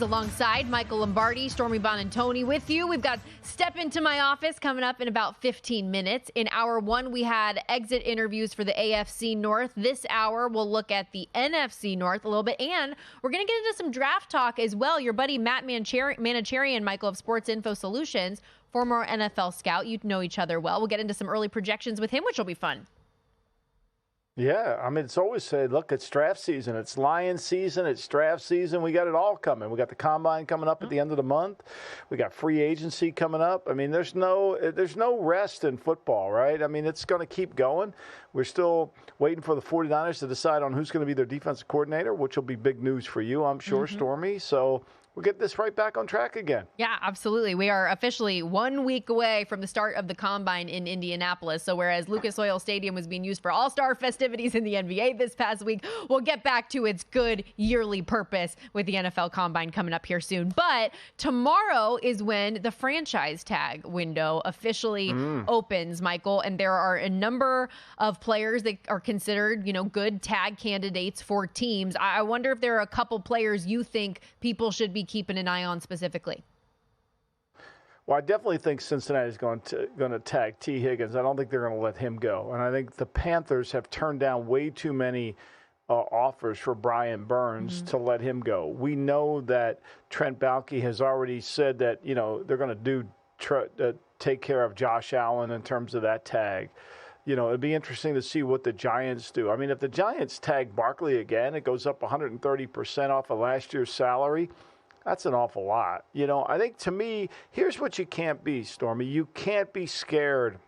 Alongside Michael Lombardi, Stormy Bonantoni with you. We've got Step Into My Office coming up in about 15 minutes. In hour one, we had exit interviews for the AFC North. This hour, we'll look at the NFC North a little bit, and we're going to get into some draft talk as well. Your buddy Matt Manacharian, Michael, of Sports Info Solutions, former NFL scout. You know each other well. We'll get into some early projections with him, which will be fun. Yeah, I mean, it's always said, look, it's draft season. It's Lions season. It's draft season. We got it all coming. We got the combine coming up at the end of the month. We got free agency coming up. I mean, there's no rest in football, right? I mean, it's going to keep going. We're still waiting for the 49ers to decide on who's going to be their defensive coordinator, which will be big news for you, I'm sure, Stormy. So we'll get this right back on track again. Yeah, absolutely. We are officially 1 week away from the start of the Combine in Indianapolis. So whereas Lucas Oil Stadium was being used for all-star festivities in the NBA this past week, we'll get back to its good yearly purpose with the NFL Combine coming up here soon. But tomorrow is when the franchise tag window officially opens, Michael, and there are a number of players that are considered, good tag candidates for teams. I wonder if there are a couple players you think people should be keeping an eye on specifically. Well, I definitely think Cincinnati is going to tag T. Higgins. I don't think they're going to let him go. And I think the Panthers have turned down way too many offers for Brian Burns to let him go. We know that Trent Baalke has already said that, they're going to take care of Josh Allen in terms of that tag. It'd be interesting to see what the Giants do. I mean, if the Giants tag Barkley again, it goes up 130% off of last year's salary. That's an awful lot. I think to me, here's what you can't be, Stormy. You can't be scared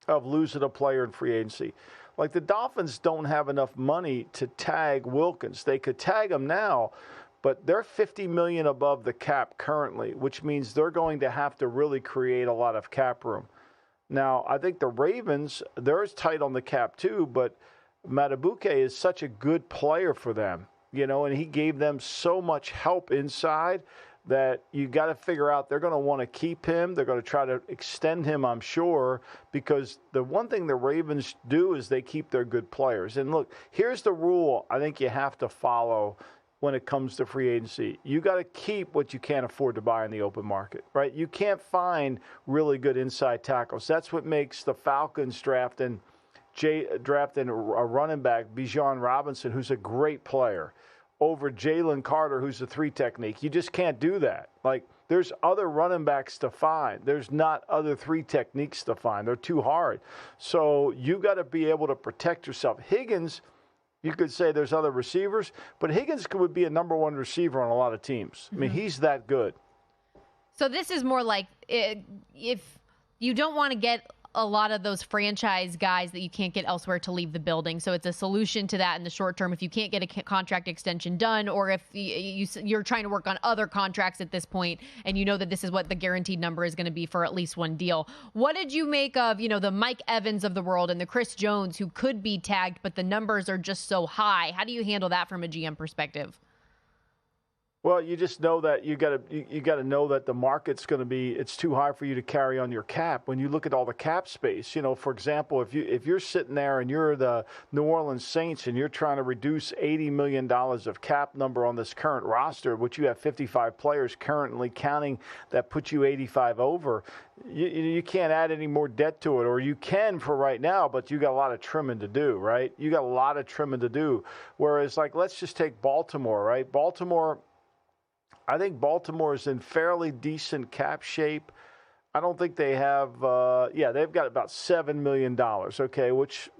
of losing a player in free agency. Like the Dolphins don't have enough money to tag Wilkins. They could tag him now, but they're $50 million above the cap currently, which means they're going to have to really create a lot of cap room. Now, I think the Ravens, they're tight on the cap too, but Madubuike is such a good player for them. And he gave them so much help inside that you got to figure out they're going to want to keep him. They're going to try to extend him, I'm sure, because the one thing the Ravens do is they keep their good players. And look, here's the rule I think you have to follow when it comes to free agency. You got to keep what you can't afford to buy in the open market, right? You can't find really good inside tackles. That's what makes the Falcons drafting a running back, Bijan Robinson, who's a great player, over Jalen Carter, who's a 3 technique. You just can't do that. Like, there's other running backs to find. There's not other 3 techniques to find. They're too hard. So you got to be able to protect yourself. Higgins, you could say there's other receivers, but Higgins would be a number 1 receiver on a lot of teams. I mean, he's that good. So this is more like if you don't want to get a lot of those franchise guys that you can't get elsewhere to leave the building. So it's a solution to that in the short term if you can't get a contract extension done, or if you're trying to work on other contracts at this point and you know that this is what the guaranteed number is going to be for at least one deal. What did you make of, the Mike Evans of the world and the Chris Jones who could be tagged, but the numbers are just so high? How do you handle that from a GM perspective? Well, you just know that you got to know that the market's going to be, it's too high for you to carry on your cap. When you look at all the cap space, for example, if you're sitting there and you're the New Orleans Saints and you're trying to reduce $80 million of cap number on this current roster, which you have 55 players currently counting, that puts you 85 over. You can't add any more debt to it, or you can for right now, but you got a lot of trimming to do, right? You got a lot of trimming to do. Whereas, like, let's just take Baltimore, right? I think Baltimore is in fairly decent cap shape. I don't think they have, they've got about $7 million, okay, which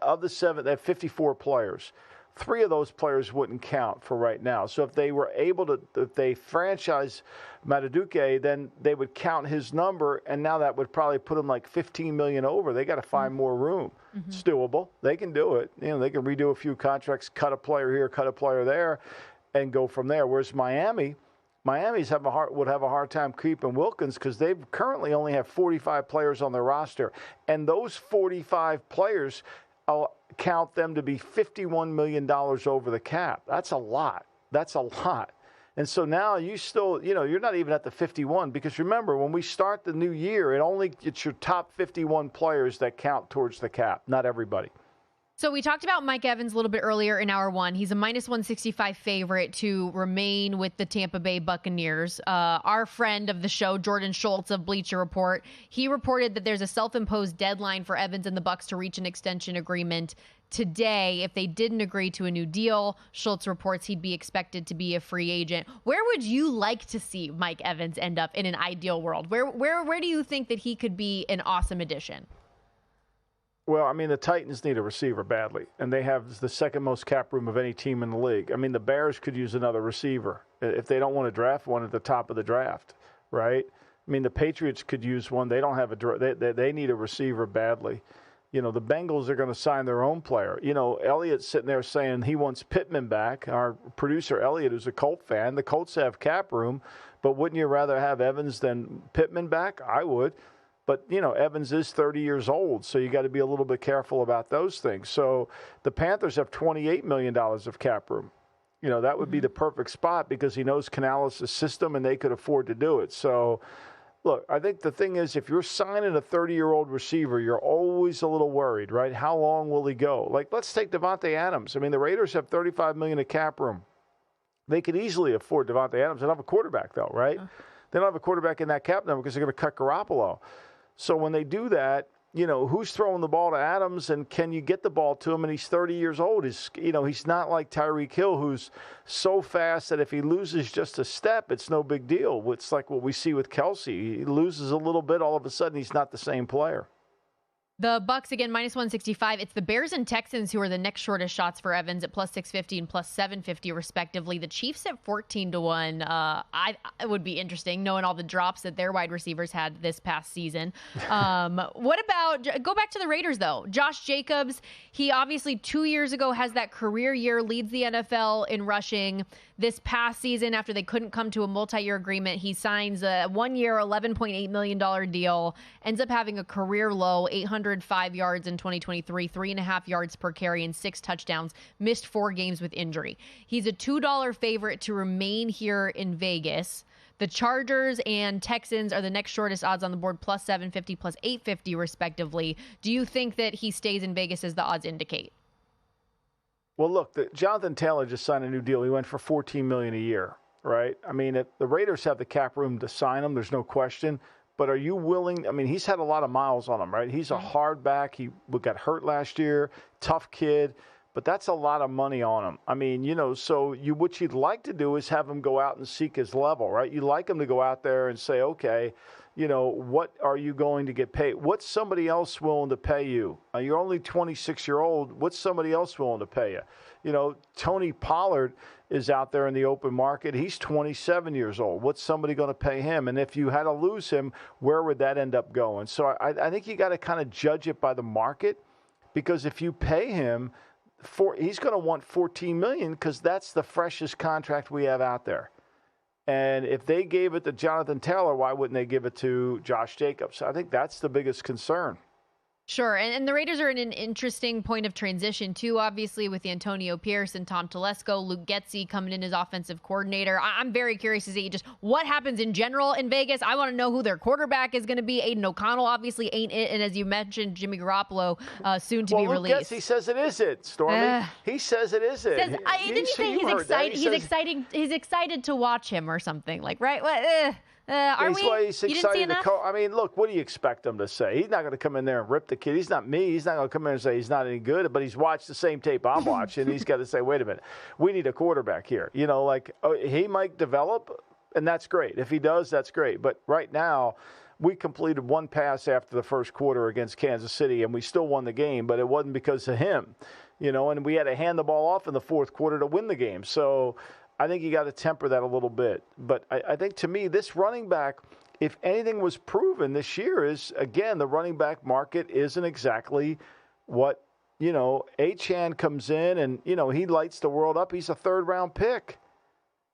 of the 7, they have 54 players. 3 of those players wouldn't count for right now. So if they were able to, if they franchise Madubuike, then they would count his number, and now that would probably put him like $15 million over. They got to find more room. It's doable. They can do it. They can redo a few contracts, cut a player here, cut a player there, and go from there. Whereas Miami's would have a hard time keeping Wilkins because they currently only have 45 players on their roster. And those 45 players, I'll count them to be $51 million over the cap. That's a lot. And so now you still, you're not even at the 51 because remember, when we start the new year, it's your top 51 players that count towards the cap, not everybody. So we talked about Mike Evans a little bit earlier in hour one. He's a minus 165 favorite to remain with the Tampa Bay Buccaneers. Our friend of the show, Jordan Schultz of Bleacher Report, he reported that there's a self-imposed deadline for Evans and the Bucs to reach an extension agreement today. If they didn't agree to a new deal, Schultz reports he'd be expected to be a free agent. Where would you like to see Mike Evans end up in an ideal world? Where do you think that he could be an awesome addition? Well, I mean, the Titans need a receiver badly, and they have the second most cap room of any team in the league. I mean, the Bears could use another receiver if they don't want to draft one at the top of the draft, right? I mean, the Patriots could use one. They don't have they need a receiver badly. You know, the Bengals are going to sign their own player. You know, Elliott's sitting there saying he wants Pittman back. Our producer, Elliott, who's a Colt fan, the Colts have cap room, but wouldn't you rather have Evans than Pittman back? I would. But, you know, Evans is 30 years old, so you got to be a little bit careful about those things. So the Panthers have $28 million of cap room. You know, that would be the perfect spot because he knows Canales' system and they could afford to do it. So, look, I think the thing is if you're signing a 30-year-old receiver, you're always a little worried, right? How long will he go? Like, let's take Devontae Adams. I mean, the Raiders have $35 million of cap room. They could easily afford Devontae Adams. They don't have a quarterback, though, right? They don't have a quarterback in that cap number because they're going to cut Garoppolo. So when they do that, you know, who's throwing the ball to Adams and can you get the ball to him? And he's 30 years old. He's not like Tyreek Hill, who's so fast that if he loses just a step, it's no big deal. It's like what we see with Kelsey. He loses a little bit, all of a sudden he's not the same player. The Bucs, again, minus 165. It's the Bears and Texans who are the next shortest shots for Evans at plus 650 and plus 750, respectively. The Chiefs at 14-1. It would be interesting, knowing all the drops that their wide receivers had this past season. What about, go back to the Raiders, though. Josh Jacobs, he obviously 2 years ago has that career year, leads the NFL in rushing. This past season, after they couldn't come to a multi-year agreement, he signs a one-year, $11.8 million deal, ends up having a career low 805 yards in 2023, 3.5 yards per carry, and 6 touchdowns, missed 4 games with injury. He's a $2 favorite to remain here in Vegas. The Chargers and Texans are the next shortest odds on the board, plus 750, plus 850, respectively. Do you think that he stays in Vegas as the odds indicate? Well, look, Jonathan Taylor just signed a new deal. He went for $14 million a year, right? I mean, the Raiders have the cap room to sign him. There's no question. But are you willing? I mean, he's had a lot of miles on him, right? He's a hard back. He got hurt last year. Tough kid. But that's a lot of money on him. I mean, you know, so what you'd like to do is have him go out and seek his level, right? You'd like him to go out there and say, okay, you know, what are you going to get paid? What's somebody else willing to pay you? You're only 26-year-old. What's somebody else willing to pay you? You know, Tony Pollard is out there in the open market. He's 27 years old. What's somebody going to pay him? And if you had to lose him, where would that end up going? So I think you got to kind of judge it by the market, because if you pay him, he's going to want $14 million because that's the freshest contract we have out there. And if they gave it to Jonathan Taylor, why wouldn't they give it to Josh Jacobs? I think that's the biggest concern. Sure. And the Raiders are in an interesting point of transition, too, obviously, with Antonio Pierce and Tom Telesco, Luke Getsy coming in as offensive coordinator. I'm very curious to see just what happens in general in Vegas. I want to know who their quarterback is going to be. Aiden O'Connell obviously ain't it. And as you mentioned, Jimmy Garoppolo soon to be released. Luke Getsy says it is it, Stormy. He says it is it. Didn't you say he's excited? He's excited to watch him or something, like, right? He's excited to I mean, look, what do you expect him to say? He's not going to come in there and rip the kid. He's not me. He's not going to come in and say he's not any good, but he's watched the same tape I'm watching. He's got to say, wait a minute, we need a quarterback here. You know, like, he might develop, and that's great. If he does, that's great. But right now, we completed one pass after the first quarter against Kansas City, and we still won the game, but it wasn't because of him. You know, and we had to hand the ball off in the fourth quarter to win the game. So I think you got to temper that a little bit. But I think, to me, this running back, if anything was proven this year, is, again, the running back market isn't exactly what, you know, Achane comes in and, you know, he lights the world up. He's a third-round pick.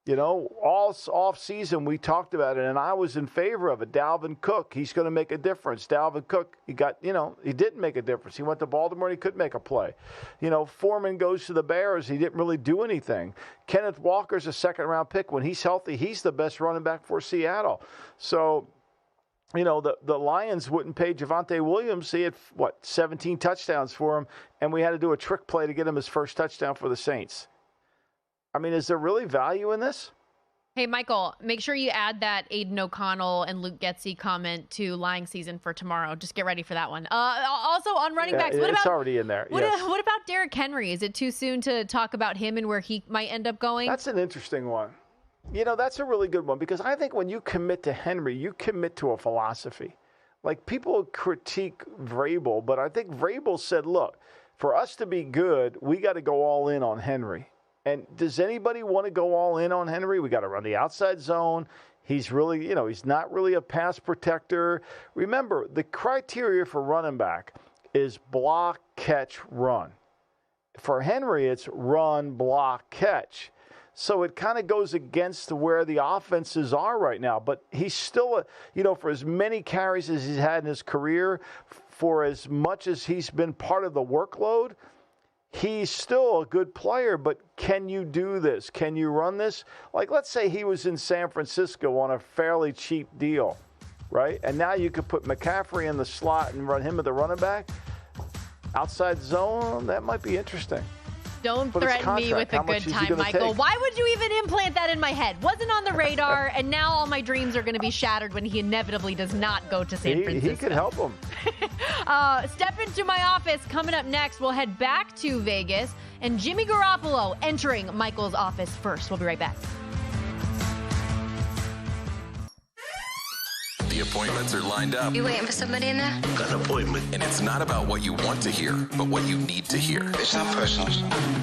You know, all off-season we talked about it, and I was in favor of it. Dalvin Cook, he's going to make a difference. Dalvin Cook, he didn't make a difference. He went to Baltimore, and he couldn't make a play. You know, Foreman goes to the Bears. He didn't really do anything. Kenneth Walker's a second-round pick. When he's healthy, he's the best running back for Seattle. So the Lions wouldn't pay Javonte Williams. He had, 17 touchdowns for him, and we had to do a trick play to get him his first touchdown for the Saints. I mean, is there really value in this? Hey, Michael, make sure you add that Aiden O'Connell and Luke Getsy comment to lying season for tomorrow. Just get ready for that one. Also, on running backs, it's already in there. What about Derrick Henry? Is it too soon to talk about him and where he might end up going? That's an interesting one. That's a really good one because I think when you commit to Henry, you commit to a philosophy. Like, people critique Vrabel, but I think Vrabel said, look, for us to be good, we got to go all in on Henry. And does anybody want to go all in on Henry? We got to run the outside zone. He's really, he's not really a pass protector. Remember, the criteria for running back is block, catch, run. For Henry, it's run, block, catch. So it kind of goes against where the offenses are right now. But he's still, for as many carries as he's had in his career, for as much as he's been part of the workload, he's still a good player, but can you do this? Can you run this? Like, let's say he was in San Francisco on a fairly cheap deal, right? And now you could put McCaffrey in the slot and run him at the running back. Outside zone, that might be interesting. Don't threaten me with a good time, Michael. Why would you even implant that in my head? Wasn't on the radar, and now all my dreams are going to be shattered when he inevitably does not go to San Francisco. He could help him. Step into my office. Coming up next, we'll head back to Vegas, and Jimmy Garoppolo entering Michael's office first. We'll be right back. The appointments are lined up. You waiting for somebody in there? Got an appointment. And it's not about what you want to hear, but what you need to hear. It's not personal.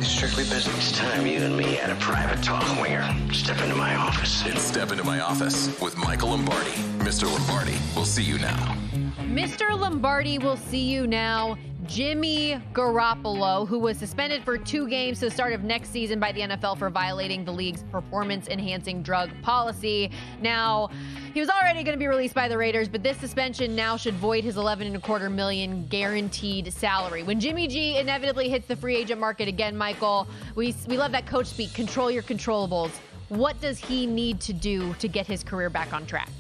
It's strictly business. It's time you and me had a private talk, Winger. Step into my office. It's Step Into My Office with Michael Lombardi. Mr. Lombardi, we'll see you now. Mr. Lombardi will see you now. Jimmy Garoppolo, who was suspended for 2 games to the start of next season by the NFL for violating the league's performance-enhancing drug policy. Now, he was already going to be released by the Raiders, but this suspension now should void his $11.25 million guaranteed salary. When Jimmy G inevitably hits the free agent market again, Michael, we love that coach speak, control your controllables. What does he need to do to get his career back on track?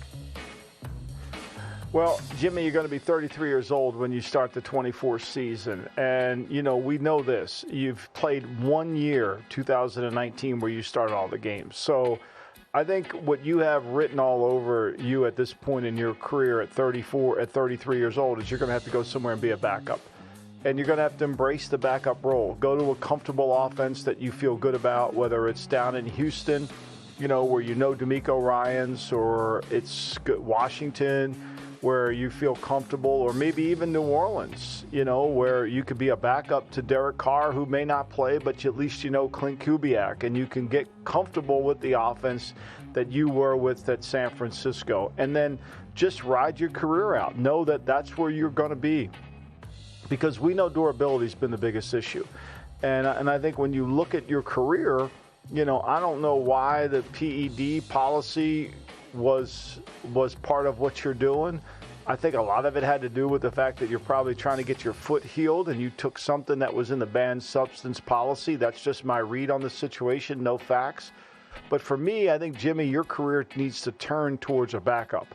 Well, Jimmy, you're going to be 33 years old when you start the 24 season. And, we know this. You've played 1 year, 2019, where you started all the games. So I think what you have written all over you at this point in your career at 33 years old is you're going to have to go somewhere and be a backup. And you're going to have to embrace the backup role. Go to a comfortable offense that you feel good about, whether it's down in Houston, where D'Amico Ryans, or it's Washington, where you feel comfortable, or maybe even New Orleans, where you could be a backup to Derek Carr, who may not play, but at least Clint Kubiak, and you can get comfortable with the offense that you were with at San Francisco, and then just ride your career out. Know that that's where you're going to be, because we know durability has been the biggest issue. And I think when you look at your career, I don't know why the PED policy was part of what you're doing. I think a lot of it had to do with the fact that you're probably trying to get your foot healed, and you took something that was in the banned substance policy. That's just my read on the situation, no facts. But for me, I think, Jimmy, your career needs to turn towards a backup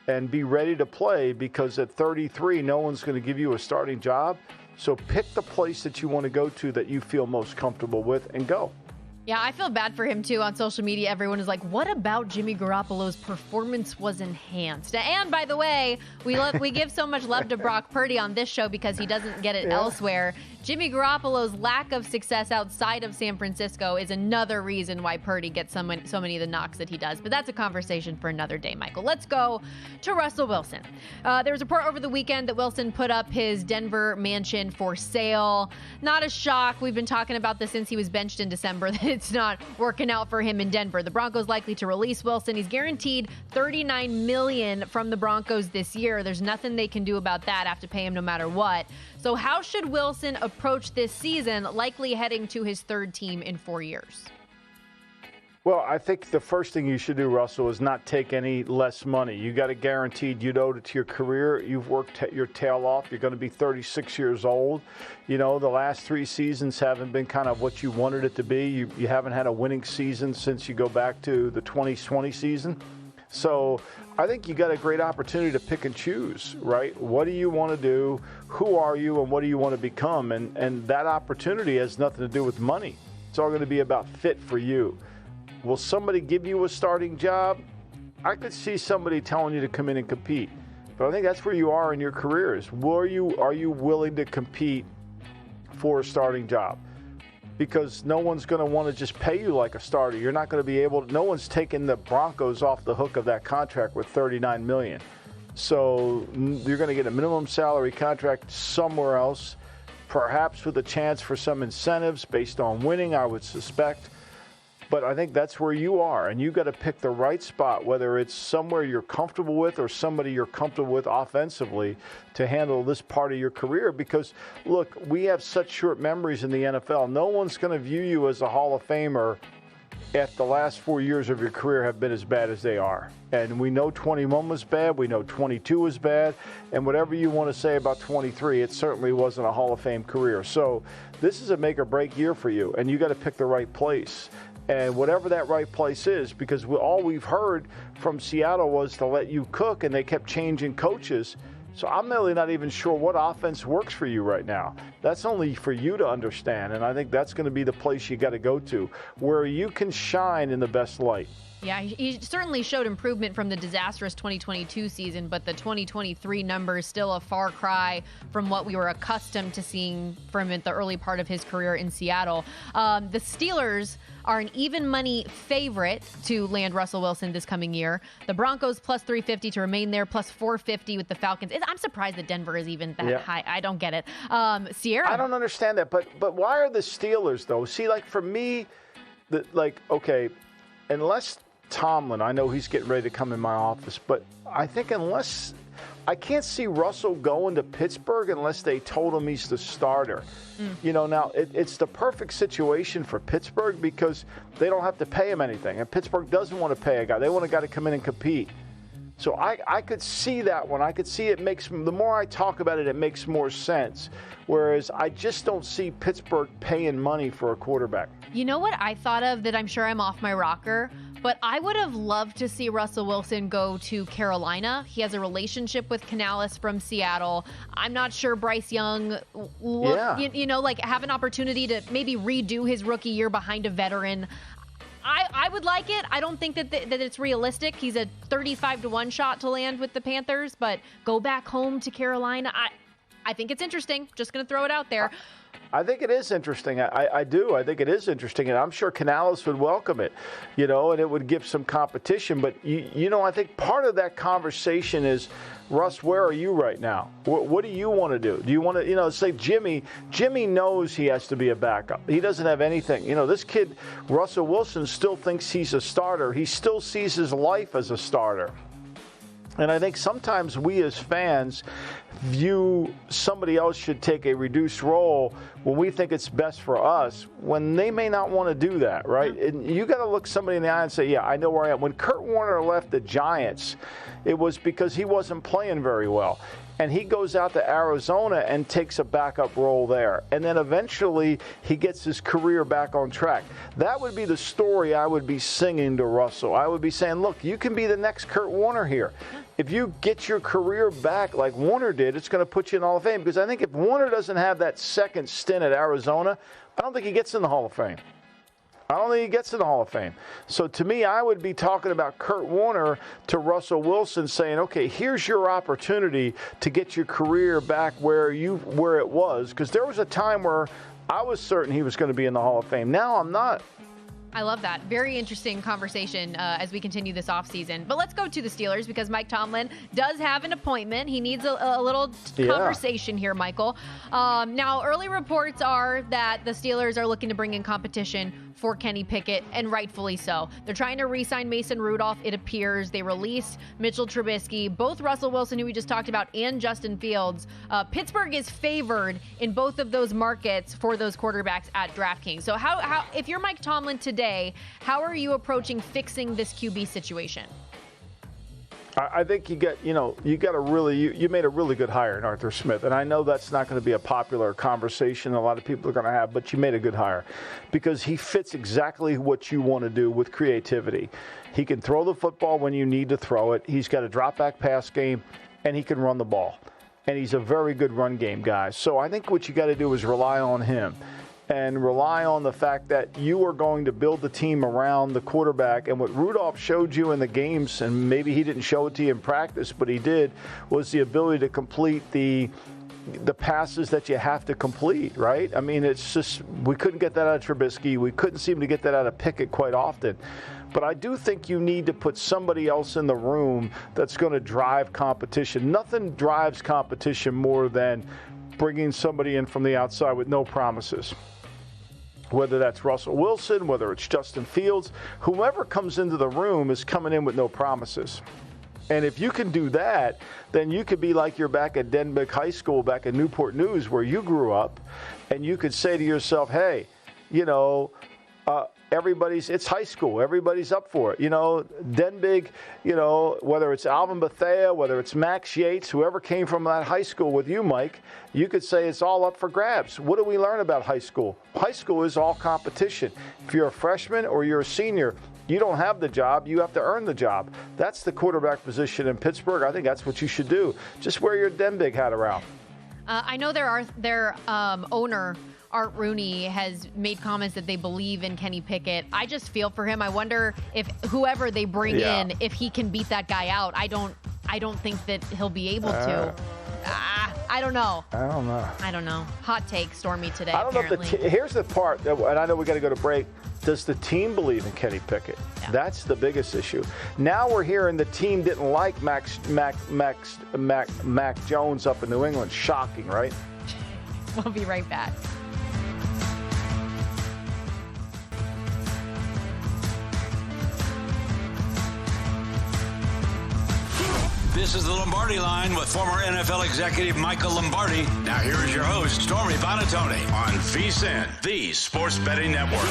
and be ready to play, because at 33, no one's going to give you a starting job. So pick the place that you want to go to that you feel most comfortable with and go. Yeah, I feel bad for him, too. On social media, everyone is like, what about Jimmy Garoppolo's performance was enhanced? And by the way, we give so much love to Brock Purdy on this show because he doesn't get it elsewhere. Jimmy Garoppolo's lack of success outside of San Francisco is another reason why Purdy gets so many of the knocks that he does. But that's a conversation for another day, Michael. Let's go to Russell Wilson. There was a report over the weekend that Wilson put up his Denver mansion for sale. Not a shock. We've been talking about this since he was benched in December, that it's not working out for him in Denver. The Broncos likely to release Wilson. He's guaranteed $39 million from the Broncos this year. There's nothing they can do about that. Have to pay him no matter what. So how should Wilson approach this season, likely heading to his 3rd team in 4 years? Well, I think the first thing you should do, Russell, is not take any less money. You got a guaranteed, to your career. You've worked your tail off. You're going to be 36 years old. The last 3 seasons haven't been kind of what you wanted it to be. You haven't had a winning season since you go back to the 2020 season. So I think you got a great opportunity to pick and choose, right? What do you want to do? Who are you? And what do you want to become? And that opportunity has nothing to do with money. It's all going to be about fit for you. Will somebody give you a starting job? I could see somebody telling you to come in and compete. But I think that's where you are in your careers. Are you willing to compete for a starting job? Because no one's going to want to just pay you like a starter. You're not going to be able to, no one's taking the Broncos off the hook of that contract with $39 million. So you're going to get a minimum salary contract somewhere else, perhaps with a chance for some incentives based on winning, I would suspect. But I think that's where you are, and you got to pick the right spot, whether it's somewhere you're comfortable with or somebody you're comfortable with offensively to handle this part of your career. Because, look, we have such short memories in the NFL. No one's going to view you as a Hall of Famer if the last 4 years of your career have been as bad as they are. And we know 21 was bad. We know 22 was bad. And whatever you want to say about 23, it certainly wasn't a Hall of Fame career. So this is a make-or-break year for you, and you got to pick the right place. And whatever that right place is, because all we've heard from Seattle was to let you cook, and they kept changing coaches. So I'm really not even sure what offense works for you right now. That's only for you to understand, and I think that's going to be the place you got to go to, where you can shine in the best light. Yeah, he certainly showed improvement from the disastrous 2022 season, but the 2023 numbers still a far cry from what we were accustomed to seeing from the early part of his career in Seattle. The Steelers are an even money favorite to land Russell Wilson this coming year. The Broncos plus 350 to remain there, plus 450 with the Falcons. I'm surprised that Denver is even that high. I don't get it. Sierra? I don't understand that, but why are the Steelers, though? See, like, for me, okay, unless Tomlin, I know he's getting ready to come in my office, but I think I can't see Russell going to Pittsburgh unless they told him he's the starter. You know, now it's the perfect situation for Pittsburgh because they don't have to pay him anything, and Pittsburgh doesn't want to pay a guy. They want a guy to come in and compete. So I could see that one. I could see it makes, the more I talk about it, it makes more sense. Whereas I just don't see Pittsburgh paying money for a quarterback. You know what I thought of that I'm sure I'm off my rocker? But I would have loved to see Russell Wilson go to Carolina. He has a relationship with Canales from Seattle. I'm not sure Bryce Young have an opportunity to maybe redo his rookie year behind a veteran. I would like it. I don't think that it's realistic. He's a 35-1 shot to land with the Panthers, but go back home to Carolina. I think it's interesting. Just going to throw it out there. I think it is interesting. I do. I think it is interesting, and I'm sure Canales would welcome it, and it would give some competition. But, I think part of that conversation is, Russ, where are you right now? What do you want to do? Do you want to, say Jimmy knows he has to be a backup. He doesn't have anything. This kid, Russell Wilson, still thinks he's a starter. He still sees his life as a starter. And I think sometimes we as fans view somebody else should take a reduced role when we think it's best for us, when they may not want to do that, right? And you got to look somebody in the eye and say, yeah, I know where I am. When Kurt Warner left the Giants, it was because he wasn't playing very well. And he goes out to Arizona and takes a backup role there. And then eventually he gets his career back on track. That would be the story I would be singing to Russell. I would be saying, look, you can be the next Kurt Warner here. If you get your career back like Warner did, it's going to put you in the Hall of Fame. Because I think if Warner doesn't have that second stint at Arizona, I don't think he gets in the Hall of Fame. I don't think he gets in the Hall of Fame. So to me, I would be talking about Kurt Warner to Russell Wilson saying, okay, here's your opportunity to get your career back where it was. Because there was a time where I was certain he was going to be in the Hall of Fame. Now I'm not. I love that. Very interesting conversation as we continue this offseason. But let's go to the Steelers because Mike Tomlin does have an appointment. He needs a little conversation here, Michael. Now, early reports are that the Steelers are looking to bring in competition for Kenny Pickett, and rightfully so. They're trying to re-sign Mason Rudolph, it appears. They released Mitchell Trubisky, both Russell Wilson, who we just talked about, and Justin Fields. Pittsburgh is favored in both of those markets for those quarterbacks at DraftKings. So how if you're Mike Tomlin today, how are you approaching fixing this QB situation? I think you got you made a really good hire in Arthur Smith, and I know that's not going to be a popular conversation a lot of people are going to have, but you made a good hire because he fits exactly what you want to do with creativity. He can throw the football when you need to throw it. He's got a drop back pass game, and he can run the ball, and he's a very good run game guy. So I think what you got to do is rely on him. And rely on the fact that you are going to build the team around the quarterback. And what Rudolph showed you in the games, and maybe he didn't show it to you in practice, but he did, was the ability to complete the passes that you have to complete, right? I mean, it's just we couldn't get that out of Trubisky. We couldn't seem to get that out of Pickett quite often. But I do think you need to put somebody else in the room that's going to drive competition. Nothing drives competition more than bringing somebody in from the outside with no promises. Whether that's Russell Wilson, whether it's Justin Fields, whoever comes into the room is coming in with no promises. And if you can do that, then you could be like you're back at Denbighshire High School, back at Newport News, where you grew up, and you could say to yourself, hey, it's high school. Everybody's up for it. Denbigh, whether it's Alvin Bethea, whether it's Max Yates, whoever came from that high school with you, Mike, you could say it's all up for grabs. What do we learn about high school? High school is all competition. If you're a freshman or you're a senior, you don't have the job. You have to earn the job. That's the quarterback position in Pittsburgh. I think that's what you should do. Just wear your Denbigh hat around. I know their owner, Art Rooney, has made comments that they believe in Kenny Pickett. I just feel for him. I wonder if whoever they bring in, if he can beat that guy out. I don't think that he'll be able to. I don't know. I don't know. Hot take, Stormy, today. I don't know if here's the part, and I know we got to go to break. Does the team believe in Kenny Pickett? Yeah. That's the biggest issue. Now we're hearing the team didn't like Mac Jones up in New England. Shocking, right? We'll be right back. This is the Lombardi Line with former NFL executive Michael Lombardi. Now here is your host, Stormy Buonantony, on VSiN, the Sports Betting Network.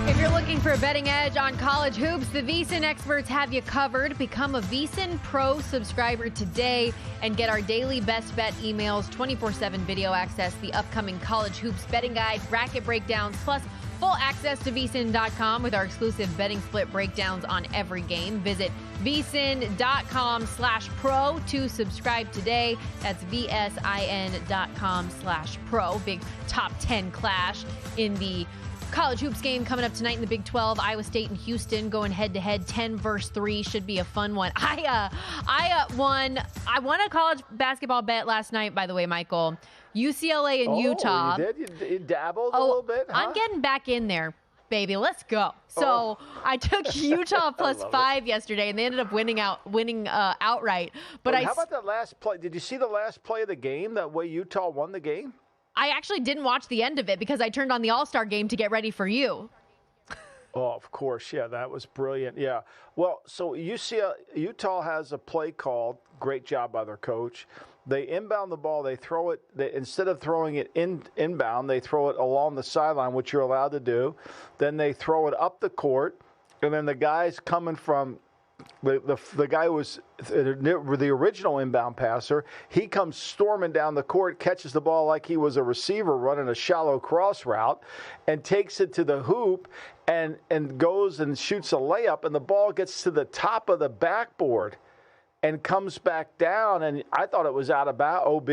If you're looking for a betting edge on college hoops, the VSiN experts have you covered. Become a VSiN Pro subscriber today and get our daily best bet emails, 24/7 video access, the upcoming college hoops betting guide, bracket breakdowns, plus full access to VSiN.com with our exclusive betting split breakdowns on every game. Visit VSiN.com/pro to subscribe today. That's VSIN.com/pro. Big top 10 clash in the college hoops game coming up tonight in the Big 12. Iowa State and Houston going head-to-head, 10-3. Should be a fun one. I won a college basketball bet last night, by the way, Michael. UCLA and Utah. You did? You dabbled a little bit, huh? I'm getting back in there, baby. Let's go. So I took Utah plus 5 yesterday, and they ended up winning outright. But how about that last play? Did you see the last play of the game, that way Utah won the game? I actually didn't watch the end of it because I turned on the All-Star game to get ready for you. Oh, of course. Yeah, that was brilliant. Yeah. Well, so Utah has a play called, great job by their coach. They inbound the ball. They throw it. Instead of throwing it inbound, they throw it along the sideline, which you're allowed to do. Then they throw it up the court, and then the guy's coming from the guy who was the original inbound passer. He comes storming down the court, catches the ball like he was a receiver running a shallow cross route, and takes it to the hoop and goes and shoots a layup, and the ball gets to the top of the backboard and comes back down, and I thought it was out of OB,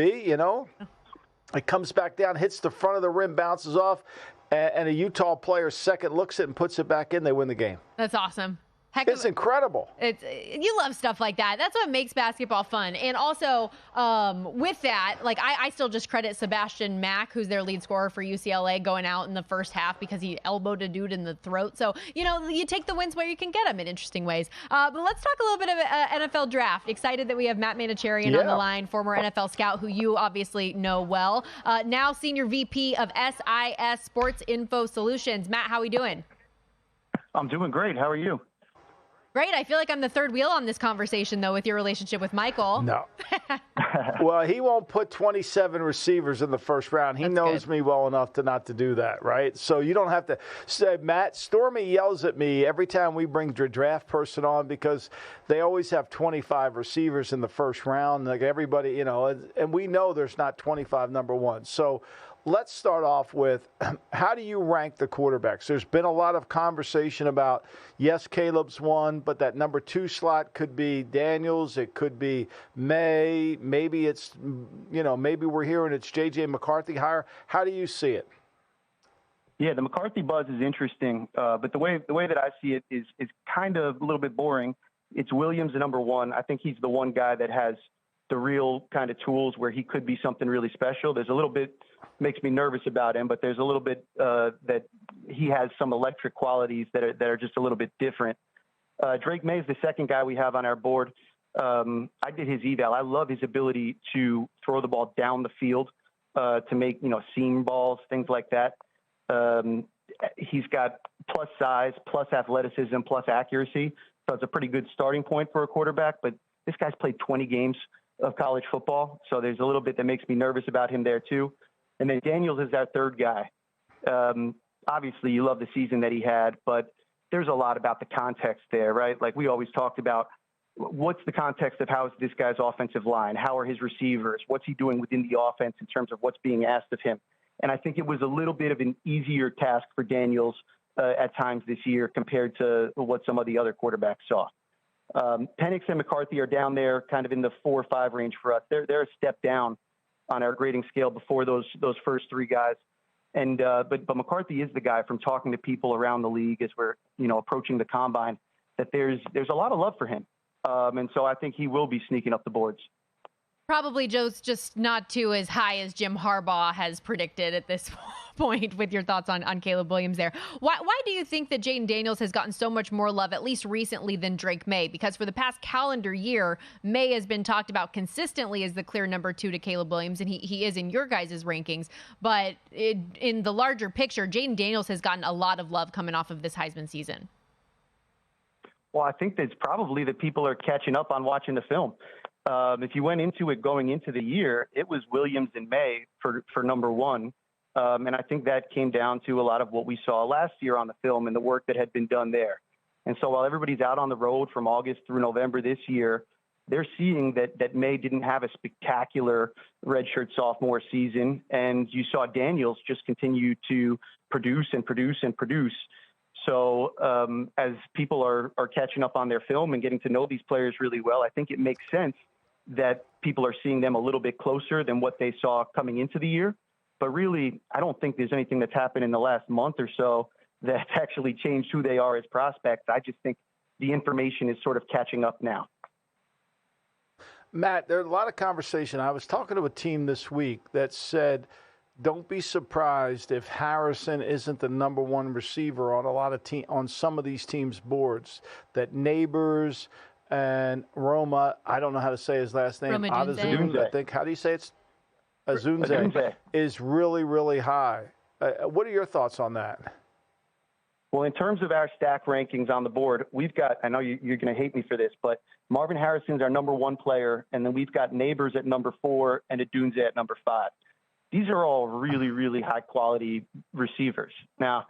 It comes back down, hits the front of the rim, bounces off, and a Utah player second looks it and puts it back in. They win the game. That's awesome. It's incredible. You love stuff like that. That's what makes basketball fun. And also, with that, I still just credit Sebastian Mack, who's their lead scorer for UCLA, going out in the first half because he elbowed a dude in the throat. So, you take the wins where you can get them in interesting ways. But let's talk a little bit of NFL draft. Excited that we have Matt Manacharian on the line, former NFL scout, who you obviously know well. Now Senior VP of SIS Sports Info Solutions. Matt, how are we doing? I'm doing great. How are you? Great. I feel like I'm the third wheel on this conversation, though, with your relationship with Michael. No. Well, he won't put 27 receivers in the first round. He knows me well enough not to do that, right? So you don't have to say, Matt, Stormy yells at me every time we bring the draft person on because they always have 25 receivers in the first round. Like everybody, and we know there's not 25 number ones. So let's start off with, how do you rank the quarterbacks? There's been a lot of conversation about, yes, Caleb's one, but that number 2 slot could be Daniels. It could be May. Maybe it's, maybe we're hearing it's J.J. McCarthy higher. How do you see it? Yeah, the McCarthy buzz is interesting, but the way that I see it is kind of a little bit boring. It's Williams, the number 1. I think he's the one guy that has the real kind of tools where he could be something really special. There's a little bit makes me nervous about him, but there's a little bit that he has some electric qualities that are just a little bit different. Drake May is the second guy we have on our board. I did his eval. I love his ability to throw the ball down the field to make seam balls, things like that. He's got plus size, plus athleticism, plus accuracy. So it's a pretty good starting point for a quarterback. But this guy's played 20 games of college football, so there's a little bit that makes me nervous about him there too. And then Daniels is our third guy. Obviously, you love the season that he had, but there's a lot about the context there, right? Like we always talked about, what's the context of how is this guy's offensive line? How are his receivers? What's he doing within the offense in terms of what's being asked of him? And I think it was a little bit of an easier task for Daniels at times this year compared to what some of the other quarterbacks saw. Penix and McCarthy are down there kind of in the 4 or 5 range for us. They're a step down on our grading scale before those first 3 guys. And but McCarthy is the guy, from talking to people around the league as we're approaching the combine, that there's a lot of love for him. And so I think he will be sneaking up the boards. Probably, Joe's just not too as high as Jim Harbaugh has predicted at this point, with your thoughts on Caleb Williams there. Why do you think that Jayden Daniels has gotten so much more love, at least recently, than Drake May? Because for the past calendar year, May has been talked about consistently as the clear number 2 to Caleb Williams, and he is in your guys' rankings. But in the larger picture, Jayden Daniels has gotten a lot of love coming off of this Heisman season. Well, I think that's probably that people are catching up on watching the film. If you went into it going into the year, it was Williams and May for number 1. And I think that came down to a lot of what we saw last year on the film and the work that had been done there. And so while everybody's out on the road from August through November this year, they're seeing that May didn't have a spectacular redshirt sophomore season. And you saw Daniels just continue to produce and produce and produce. So as people are catching up on their film and getting to know these players really well, I think it makes sense that people are seeing them a little bit closer than what they saw coming into the year. But really, I don't think there's anything that's happened in the last month or so that's actually changed who they are as prospects. I just think the information is sort of catching up now. Matt, there's a lot of conversation. I was talking to a team this week that said, don't be surprised if Harrison isn't the number 1 receiver on on some of these teams' boards. That Neighbors and Roma, I don't know how to say his last name, Adazunze, I think. How do you say it? Azunze is really, really high. What are your thoughts on that? Well, in terms of our stack rankings on the board, we've got, I know you're going to hate me for this, but Marvin Harrison's our number 1 player, and then we've got Neighbors at number 4 and Adunze at number 5. These are all really, really high-quality receivers. Now,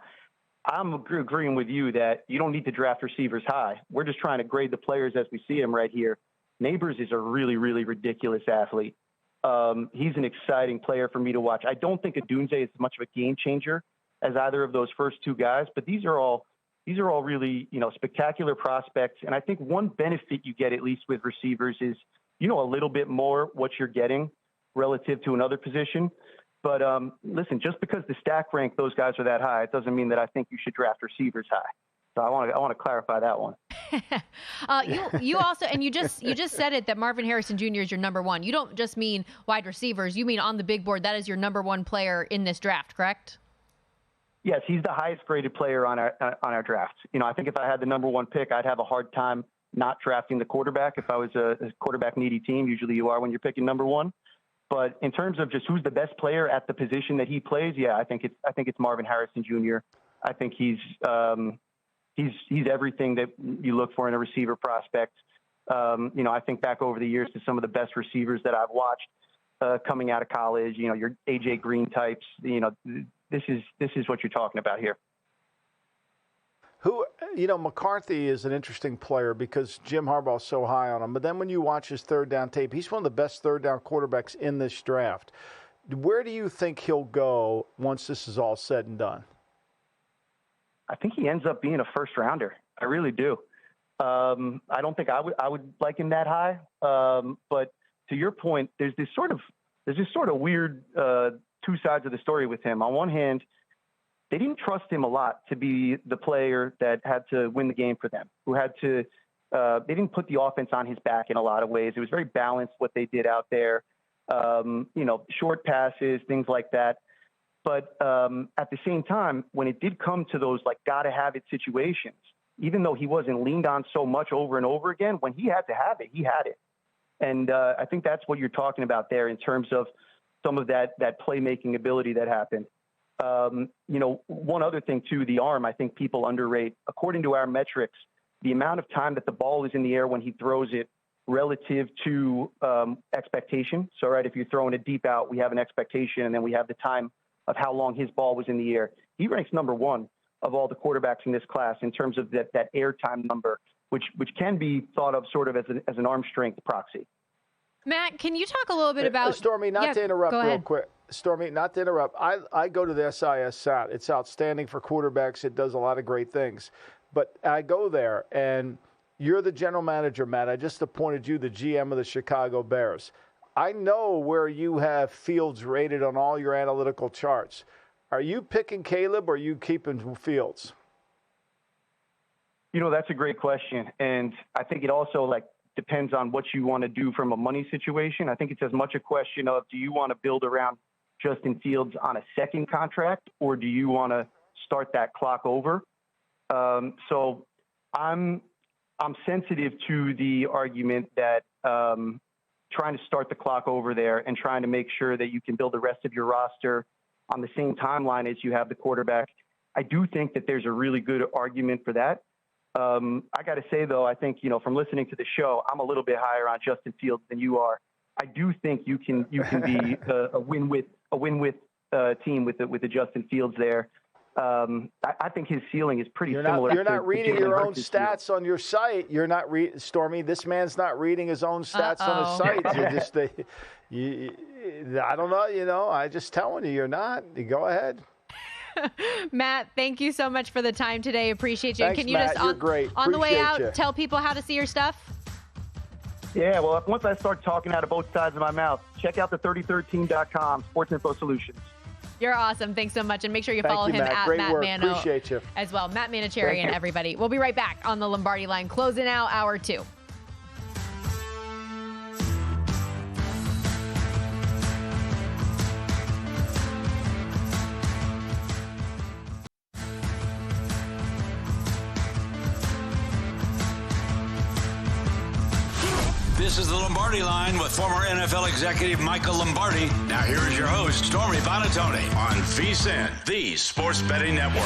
I'm agreeing with you that you don't need to draft receivers high. We're just trying to grade the players as we see them right here. Neighbors is a really, really ridiculous athlete. He's an exciting player for me to watch. I don't think Adunze is much of a game changer as either of those first 2 guys, but these are all really, spectacular prospects. And I think one benefit you get, at least with receivers, is a little bit more what you're getting relative to another position. But listen, just because the stack rank those guys are that high, it doesn't mean that I think you should draft receivers high. So I want to clarify that one. You also, and you just said it, that Marvin Harrison Jr. is your number 1. You don't just mean wide receivers. You mean on the big board, that is your number 1 player in this draft, correct? Yes, he's the highest graded player on our draft. I think if I had the number 1 pick, I'd have a hard time not drafting the quarterback if I was a quarterback needy team. Usually you are when you're picking number 1. But in terms of just who's the best player at the position that he plays, yeah, I think it's Marvin Harrison Jr. I think he's he's everything that you look for in a receiver prospect. I think back over the years to some of the best receivers that I've watched coming out of college. Your AJ Green types. This is what you're talking about here. McCarthy is an interesting player because Jim Harbaugh's so high on him. But then when you watch his third down tape, he's one of the best third down quarterbacks in this draft. Where do you think he'll go once this is all said and done? I think he ends up being a first rounder. I really do. I don't think I would like him that high. But to your point, there's this sort of weird two sides of the story with him. On one hand, they didn't trust him a lot to be the player that had to win the game for them, who had to they didn't put the offense on his back in a lot of ways. It was very balanced what they did out there. Short passes, things like that. But at the same time, when it did come to those gotta have it situations, even though he wasn't leaned on so much over and over again, when he had to have it, he had it. And I think that's what you're talking about there in terms of some of that playmaking ability that happened. One other thing too, the arm, I think people underrate. According to our metrics, the amount of time that the ball is in the air when he throws it relative to expectation. So, right, if you're throwing a deep out, we have an expectation, and then we have the time of how long his ball was in the air. He ranks number one of all the quarterbacks in this class in terms of that air time number, which can be thought of sort of as an arm strength proxy. Matt, can you talk a little bit about Stormy? Not to interrupt real quick. Stormy, not to interrupt. I go to the SIS SAT. It's outstanding for quarterbacks. It does a lot of great things. But I go there, and you're the general manager, Matt. I just appointed you the GM of the Chicago Bears. I know where you have Fields rated on all your analytical charts. Are you picking Caleb or are you keeping Fields? That's a great question. And I think it also depends on what you want to do from a money situation. I think it's as much a question of, do you want to build around Justin Fields on a second contract, or do you want to start that clock over? So I'm sensitive to the argument that trying to start the clock over there and trying to make sure that you can build the rest of your roster on the same timeline as you have the quarterback. I do think that there's a really good argument for that. I got to say, though, I think, from listening to the show, I'm a little bit higher on Justin Fields than you are. I do think you can be a win-with team with the Justin Fields there. I think his ceiling is pretty similar. You're not reading your own stats on your site. You're not Stormy. This man's not reading his own stats on his site. You're just I don't know. I just telling you, you're not. Go ahead. Matt, thank you so much for the time today. Appreciate you. Thanks, Can you Matt. just You're great. on the way out you. Tell people how to see your stuff? Yeah, well, once I start talking out of both sides of my mouth, check out the 3013.com, Sports Info Solutions. You're awesome. Thanks so much. And make sure you follow him Matt. at Great Matt work. Mano Appreciate you. as well. Matt Manacharian, everybody. We'll be right back on the Lombardi Line, closing out hour 2. This is the Lombardi Line with former NFL executive Michael Lombardi. Now here is your host, Stormy Buonantony, on VSiN, the Sports Betting Network.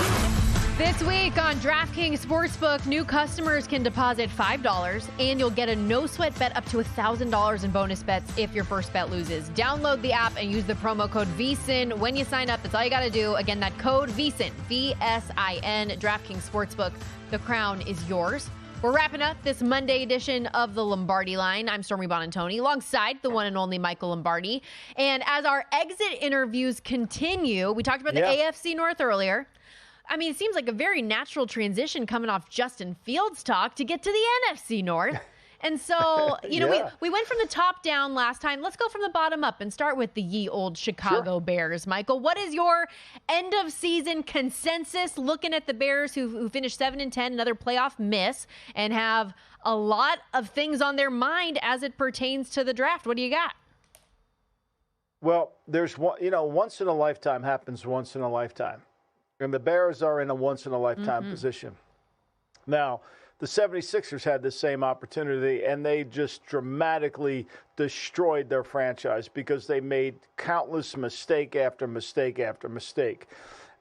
This week on DraftKings Sportsbook, new customers can deposit $5 and you'll get a no-sweat bet up to $1,000 in bonus bets if your first bet loses. Download the app and use the promo code VSiN when you sign up. That's all you got to do. Again, that code VSiN, V-S-I-N, DraftKings Sportsbook. The crown is yours. We're wrapping up this Monday edition of the Lombardi Line. I'm Stormy Buonantony, alongside the one and only Michael Lombardi. And as our exit interviews continue, we talked about the AFC North earlier. I mean, it seems like a very natural transition coming off Justin Fields talk to get to the NFC North. And so, we went from the top down last time. Let's go from the bottom up and start with the ye old Chicago Bears. Michael, what is your end of season consensus looking at the Bears who finished 7-10, another playoff miss, and have a lot of things on their mind as it pertains to the draft? What do you got? Well, there's one, once in a lifetime happens once in a lifetime. And the Bears are in a once in a lifetime position. Now, the 76ers had the same opportunity, and they just dramatically destroyed their franchise because they made countless mistake after mistake after mistake.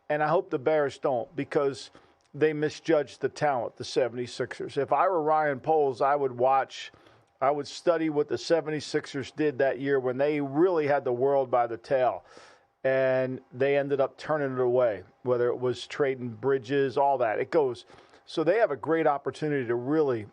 And I hope the Bears don't, because they misjudged the talent, the 76ers. If I were Ryan Poles, I would study what the 76ers did that year when they really had the world by the tail. And they ended up turning it away, whether it was trading Bridges, all that. It goes. So they have a great opportunity to really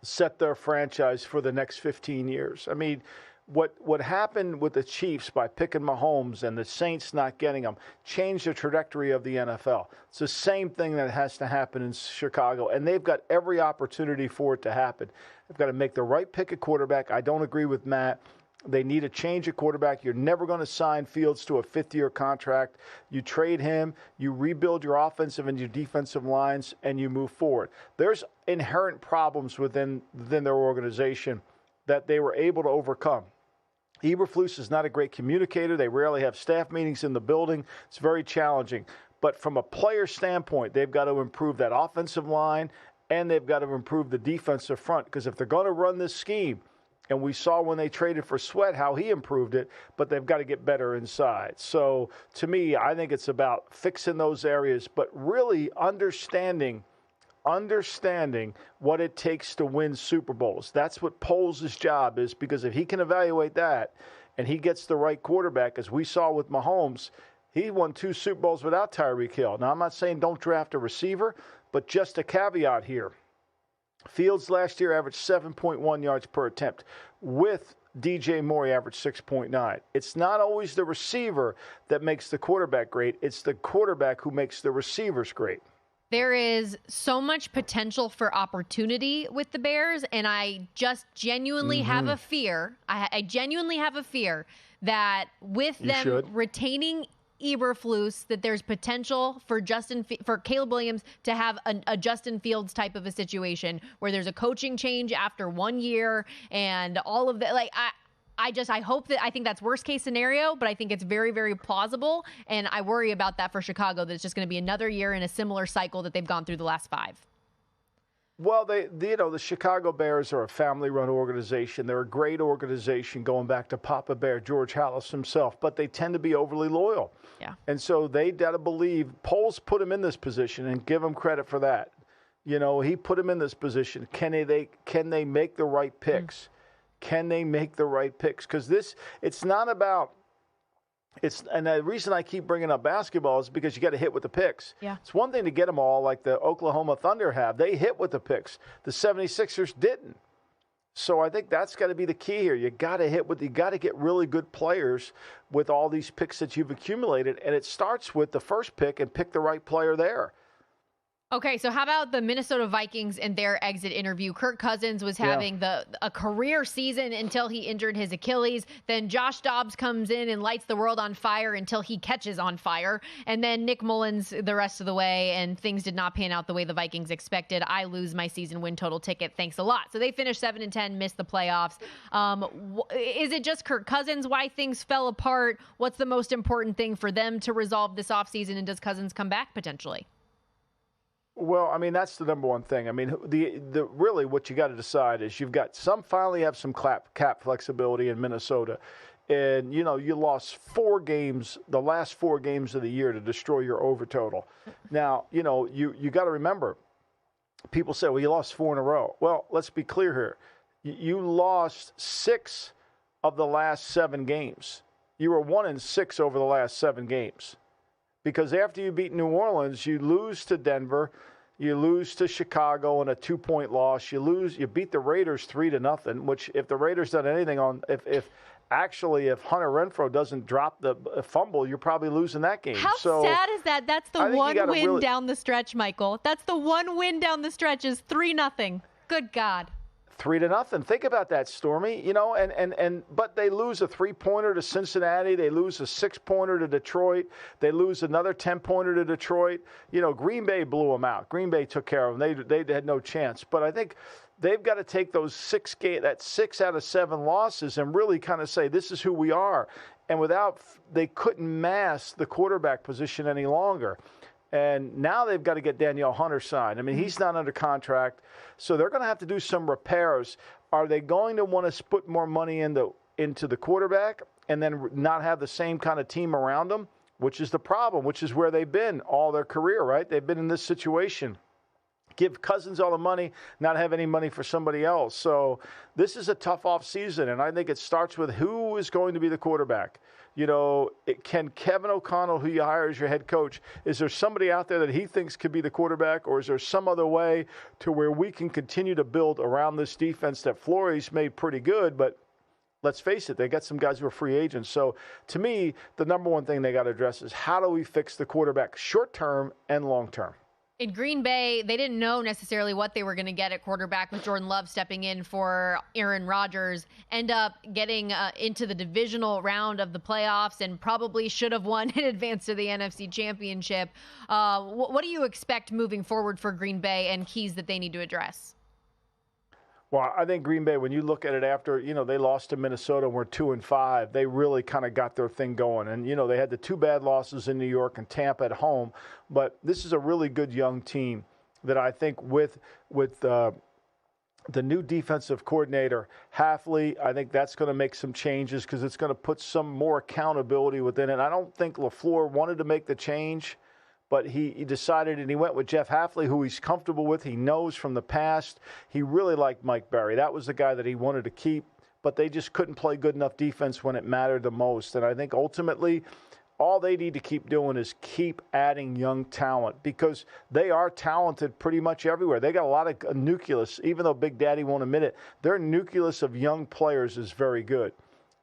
set their franchise for the next 15 years. I mean, what happened with the Chiefs by picking Mahomes and the Saints not getting him changed the trajectory of the NFL. It's the same thing that has to happen in Chicago, and they've got every opportunity for it to happen. They've got to make the right pick at quarterback. I don't agree with Matt. They need a change at quarterback. You're never going to sign Fields to a fifth-year contract. You trade him, you rebuild your offensive and your defensive lines, and you move forward. There's inherent problems within their organization that they were able to overcome. Eberflus is not a great communicator. They rarely have staff meetings in the building. It's very challenging. But from a player standpoint, they've got to improve that offensive line, and they've got to improve the defensive front. Because if they're going to run this scheme, and we saw when they traded for Sweat how he improved it, but they've got to get better inside. So to me, I think it's about fixing those areas, but really understanding what it takes to win Super Bowls. That's what Poles' job is, because if he can evaluate that and he gets the right quarterback, as we saw with Mahomes, he won 2 Super Bowls without Tyreek Hill. Now, I'm not saying don't draft a receiver, but just a caveat here. Fields last year averaged 7.1 yards per attempt. With DJ Moore, he averaged 6.9. It's not always the receiver that makes the quarterback great. It's the quarterback who makes the receivers great. There is so much potential for opportunity with the Bears, and I just genuinely have a fear. I genuinely have a fear that with them retaining Eberflus, that there's potential for Caleb Williams to have a Justin Fields type of a situation where there's a coaching change after 1 year and all of that. Like, I hope that, I think that's worst case scenario, but I think it's very, very plausible. And I worry about that for Chicago, that it's just going to be another year in a similar cycle that they've gone through the last 5. Well, the Chicago Bears are a family-run organization. They're a great organization going back to Papa Bear, George Halas himself, but they tend to be overly loyal. Yeah. And so they got to believe, Poles put him in this position, and give him credit for that. You know, he put him in this position. Can they make the right picks? Can they make the right picks? Because it's not about and the reason I keep bringing up basketball is because you got to hit with the picks. Yeah. It's one thing to get them all like the Oklahoma Thunder have. They hit with the picks. The 76ers didn't. So I think that's got to be the key here. You got to get really good players with all these picks that you've accumulated, and it starts with the first pick and pick the right player there. Okay, so how about the Minnesota Vikings and their exit interview? Kirk Cousins was having a career season until he injured his Achilles. Then Josh Dobbs comes in and lights the world on fire until he catches on fire. And then Nick Mullins the rest of the way, and things did not pan out the way the Vikings expected. I lose my season win total ticket. Thanks a lot. So they finished 7-10, missed the playoffs. Is it just Kirk Cousins why things fell apart? What's the most important thing for them to resolve this offseason, and does Cousins come back potentially? Well, I mean, that's the number one thing. I mean, the really what you got to decide is you've got finally have some cap flexibility in Minnesota. And, you know, you lost 4 games, the last 4 games of the year to destroy your over total. Now, you know, you got to remember, people say, well, you lost 4 in a row. Well, let's be clear here. You lost 6 of the last 7 games. You were 1-6 over the last 7 games. Because after you beat New Orleans, you lose to Denver, you lose to Chicago in a 2-point loss. You beat the Raiders 3-0, which if the Raiders done anything on, if Hunter Renfrow doesn't drop the fumble, you're probably losing that game. How sad is that? That's the one win down the stretch, Michael. That's the one win down the stretch is 3-0. Good God. 3-0. Think about that, Stormy. You know, but they lose a 3-pointer to Cincinnati. They lose a 6-pointer to Detroit. They lose another 10-pointer to Detroit. You know, Green Bay blew them out. Green Bay took care of them. They had no chance. But I think they've got to take those 6 out of 7 losses and really kind of say, this is who we are. And they couldn't mask the quarterback position any longer. And now they've got to get Danielle Hunter signed. I mean, he's not under contract, so they're going to have to do some repairs. Are they going to want to put more money into the quarterback and then not have the same kind of team around them? which is the problem, which is where they've been all their career, right? They've been in this situation. Give Cousins all the money, not have any money for somebody else. So this is a tough offseason, and I think it starts with who is going to be the quarterback. Can Kevin O'Connell, who you hire as your head coach, is there somebody out there that he thinks could be the quarterback, or is there some other way to where we can continue to build around this defense that Flores made pretty good, but let's face it, they got some guys who are free agents. So to me, the number one thing they got to address is how do we fix the quarterback short-term and long-term? In Green Bay, they didn't know necessarily what they were going to get at quarterback with Jordan Love stepping in for Aaron Rodgers. End up getting into the divisional round of the playoffs and probably should have won in advance to the NFC Championship. What do you expect moving forward for Green Bay and keys that they need to address? Well, I think Green Bay, when you look at it after, they lost to Minnesota and were 2-5, they really kind of got their thing going. And, they had the two bad losses in New York and Tampa at home. But this is a really good young team that I think with the new defensive coordinator, Hafley, I think that's going to make some changes because it's going to put some more accountability within it. I don't think LaFleur wanted to make the change, but he decided, and he went with Jeff Hafley, who he's comfortable with. He knows from the past. He really liked Mike Berry. That was the guy that he wanted to keep, but they just couldn't play good enough defense when it mattered the most. And I think ultimately all they need to keep doing is keep adding young talent because they are talented pretty much everywhere. They got a lot of nucleus, even though Big Daddy won't admit it. Their nucleus of young players is very good.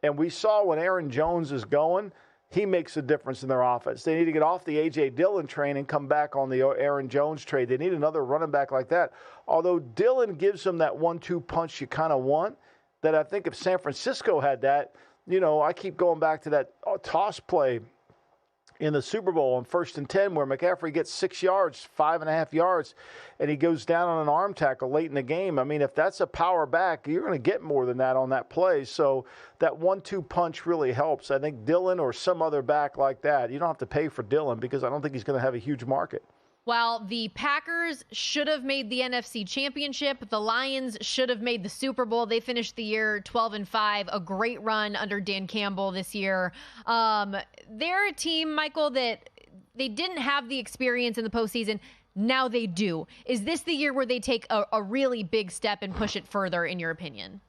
And we saw when Aaron Jones is going, he makes a difference in their offense. They need to get off the A.J. Dillon train and come back on the Aaron Jones trade. They need another running back like that. Although Dillon gives them that 1-2 punch you kind of want, that I think if San Francisco had that, I keep going back to that toss play in the Super Bowl on 1st and 10 where McCaffrey gets 6 yards, 5.5 yards, and he goes down on an arm tackle late in the game. I mean, if that's a power back, you're going to get more than that on that play. So that 1-2 punch really helps. I think Dillon or some other back like that, you don't have to pay for Dillon because I don't think he's going to have a huge market. While the Packers should have made the NFC Championship, the Lions should have made the Super Bowl. They finished the year 12-5, a great run under Dan Campbell this year. They're a team, Michael, that they didn't have the experience in the postseason. Now they do. Is this the year where they take a really big step and push it further, in your opinion?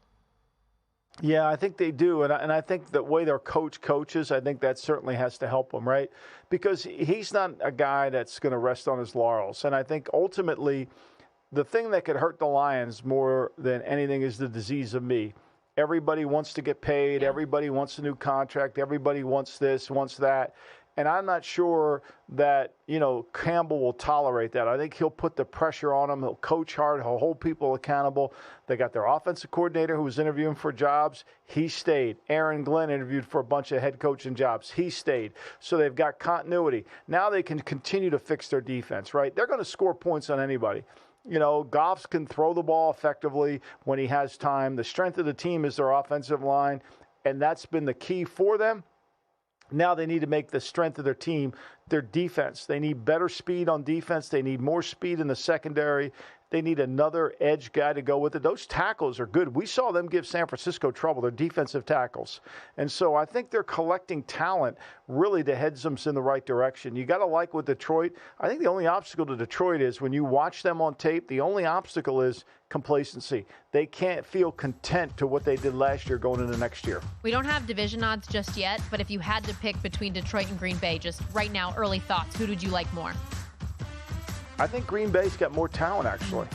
Yeah, I think they do. And I think the way their coach coaches, I think that certainly has to help them, right? Because he's not a guy that's going to rest on his laurels. And I think ultimately the thing that could hurt the Lions more than anything is the disease of me. Everybody wants to get paid. Yeah. Everybody wants a new contract. Everybody wants this, wants that. And I'm not sure that, Campbell will tolerate that. I think he'll put the pressure on them. He'll coach hard. He'll hold people accountable. They got their offensive coordinator who was interviewing for jobs. He stayed. Aaron Glenn interviewed for a bunch of head coaching jobs. He stayed. So they've got continuity. Now they can continue to fix their defense, right? They're going to score points on anybody. Goff can throw the ball effectively when he has time. The strength of the team is their offensive line, and that's been the key for them. Now they need to make the strength of their team their defense. They need better speed on defense. They need more speed in the secondary. They need another edge guy to go with it. Those tackles are good. We saw them give San Francisco trouble, their defensive tackles. And so I think they're collecting talent really to head them in the right direction. You got to like with Detroit. I think the only obstacle to Detroit is when you watch them on tape, the only obstacle is complacency. They can't feel content to what they did last year going into next year. We don't have division odds just yet, but if you had to pick between Detroit and Green Bay, just right now, early thoughts, who would you like more? I think Green Bay's got more talent, actually.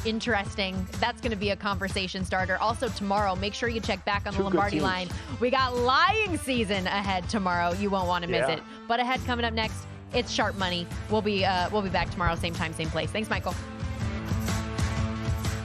Interesting. That's going to be a conversation starter. Also tomorrow, make sure you check back on the Lombardi Line. We got lying season ahead tomorrow. You won't want to miss it. But ahead coming up next, it's Sharp Money. We'll be back tomorrow, same time, same place. Thanks, Michael.